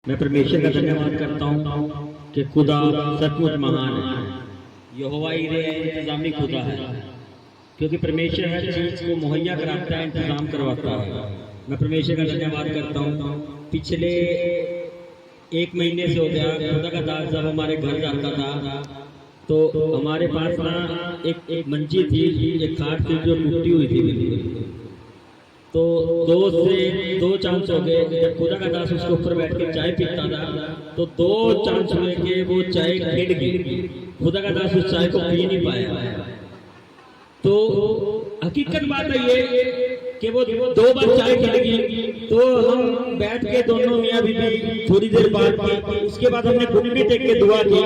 मैं परमेश्वर का धन्यवाद करता हूँ कि खुदा सचमुच महान है। यहोवा इंतजामी खुदा है, क्योंकि परमेश्वर हर चीज को मुहैया कराता है, इंतजाम करवाता है। मैं परमेश्वर का धन्यवाद करता हूँ। पिछले 1 महीने से हो गया, खुदा का दास जब हमारे घर जाता था तो हमारे पास ना एक मंजी थी, एक खाट थी जो टूटी हुई थी बिल्कुल। तो 2 चांस हो गए। जब खुदा का दास उसके ऊपर बैठ के चाय पीता था तो 2 चांस हुए कि वो चाय गिर गई। खुदा का दास उस चाय को पी नहीं पाया। तो हकीकत बात है ये कि वो 2 बार चाय गिर गई। तो हम बैठ के दोनों मियां बीबी थोड़ी देर बाद उसके बाद हमने घुटने टेक के दुआ की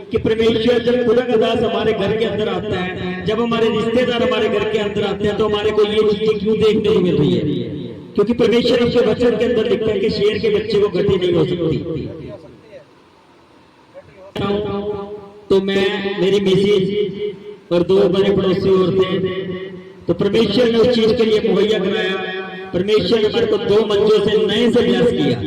कि परमेश्वर, जब खुदा का दास हमारे घर के अंदर आता है, जब हमारे रिश्तेदार हमारे घर के अंदर आते हैं, तो हमारे को ये चीजें क्यों देखने को मिल रही है? क्योंकि परमेश्वर उसके वचन के अंदर लिखता है कि शेर के बच्चे को गति नहीं हो सकती। तो मैं, मेरी मिसेज और 2 बड़े पड़ोसी और थे, तो परमेश्वर ने उस चीज के लिए मुहैया कराया। परमेश्वर ने हमारे को 2 मंजों से नए से ब्लेस किया।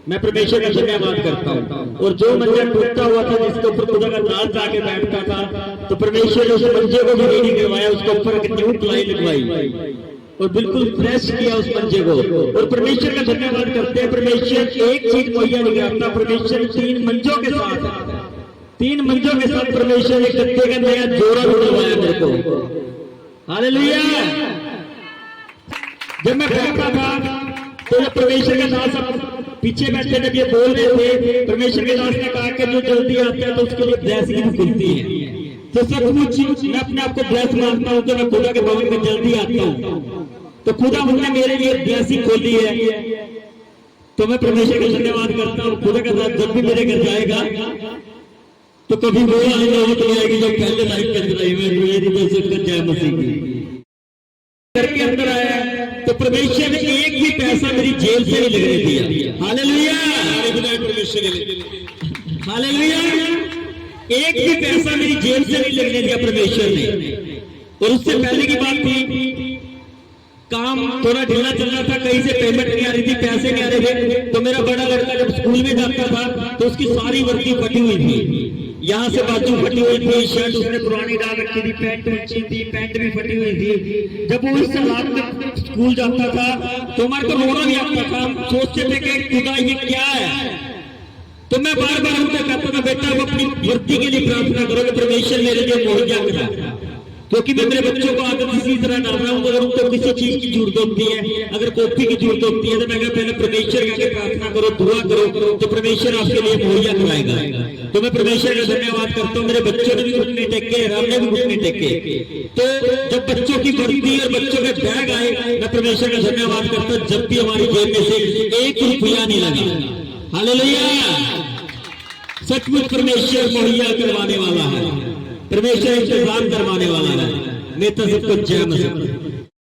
मैं परमेश्वर का धन्यवाद करता हूँ। और जो मंजा टूटा हुआ था, जिसके ऊपर खुदा का दास जाके बैठता था, तो परमेश्वर ने उस मंजे को भी नहीं गिरवाया, उसके ऊपर एक न्यू प्लाई लगवाई और बिल्कुल फ्रेश किया उस मंजे को। और परमेश्वर का धन्यवाद करते हैं। परमेश्वर एक चीज मुहैया नहीं कराता, परमेश्वर 3 मंजों के साथ परमेश्वर ने गद्दे का नया जोड़ा बनवाया मेरे को। हालेलुया। जब मैं बैठा था तो परमेश्वर के दास पीछे बैठे जब ये बोल रहे थे, परमेश्वर के दास ने कहा कि जो जल्दी आता है तो उसके लिए ब्लेसिंग भी खुलती है। तो सचमुच मैं अपने आप को ब्लेस मानता हूँ कि मैं खुदा के भवन में जल्दी आता हूँ। तो खुदा ने मेरे लिए ब्लेसिंग खोली है। तो मैं परमेश्वर का धन्यवाद करता हूँ। खुदा का दास जब भी मेरे घर जाएगा तो कभी वो नौबत नहीं आएगी जो पहले लाइफ के अंदर आई। मैं जय मसीह की घर के अंदर आया तो परमेश्वर ने एक भी पैसा मेरी जेल से नहीं लगने दिया। हालेलुया। हालेलुया। एक भी पैसा मेरी जेल से नहीं लगने दिया परमेश्वर ने। और उससे पहले की बात थी, काम थोड़ा ढीला चल रहा था, कहीं से पेमेंट नहीं आ रही थी, पैसे नहीं आ रहे थे। तो मेरा बड़ा लड़का जब स्कूल में जाता था तो उसकी सारी वर्दी फटी हुई थी, यहाँ से बाजू फटी हुई थी, शर्ट उसने पुरानी डाल रखी थी, पैंट ऊंची थी, पैंट भी फटी हुई थी। जब वो इस हालात में स्कूल जाता था तो हमारे को रोना भी आता था। हम सोचते थे कि खुदा ये क्या है? तो मैं बार बार उनको कहता था, बेटा वो अपनी वर्दी के लिए प्रार्थना करो कि परमेश्वर मेरे लिए मुहैया करा। क्योंकि मैं मेरे बच्चों को आदत इसी तरह डाल रहा हूँ। अगर उनको किसी चीज की जरूरत होती है, अगर कॉपी की जरूरत होती है, तो मैं कहता पहले परमेश्वर के प्रार्थना करो, दुआ करो, तो परमेश्वर आपके लिए मुहैया कराएगा। तो मैं परमेश्वर का धन्यवाद करता हूँ। मेरे बच्चों ने भी घुटने टेके, हमने भी घुटने टेके। तो जब बच्चों की वर्दी और बच्चों के बैग आए, मैं परमेश्वर का धन्यवाद करता हूँ। जब भी हमारी जेब में से 1 रुपया नहीं लगा। हालेलुया। सचमुच परमेश्वर मुहैया करवाने वाला है, परमेश्वर इंतजाम करवाने वाला है। मैं तो सबको जय मसीह।